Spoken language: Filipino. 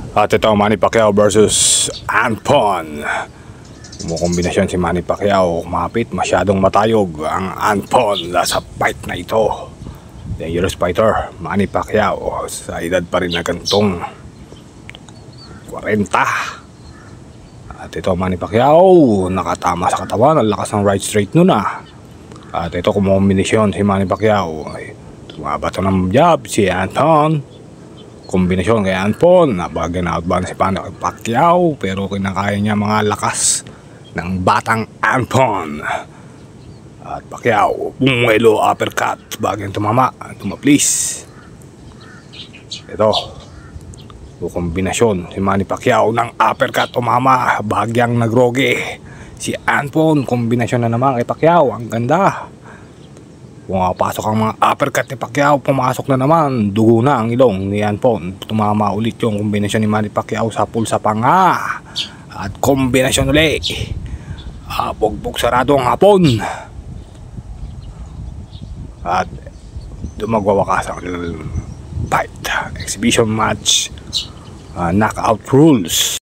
At ito Manny Pacquiao versus Anpon. Kumukombinasyon si Manny Pacquiao. Kumapit, masyadong matayog ang Anpon sa fight na ito. Dangerous fighter Manny Pacquiao sa edad pa rin na gantong 40. At ito Manny Pacquiao nakatama sa katawan. Ang lakas ng right straight nun ah. At ito kumukombinasyon si Manny Pacquiao. Tumabato ng jab si Anpon. Kombinasyon kay Anpon, napag-out ba na si Manny Pacquiao, pero kinakaya niya mga lakas ng batang Anpon. At Pacquiao, bumuelo uppercut, bagyang tumaplis. Ito, kombinasyon si Manny Pacquiao ng uppercut, tumama, bagyang nagroge. Si Anpon, kombinasyon na naman kay Pacquiao, ang ganda. Pumapasok ang mga uppercut ni Pacquiao, pumasok na naman, dugo na ang ilong ni Anpon. Tumama ulit yung kombinasyon ni Manny Pacquiao sa pulsa panga. At kombinasyon ulit. Bugbog sarado ang hapon. At magwawakas ang fight. Exhibition match. Knockout rules.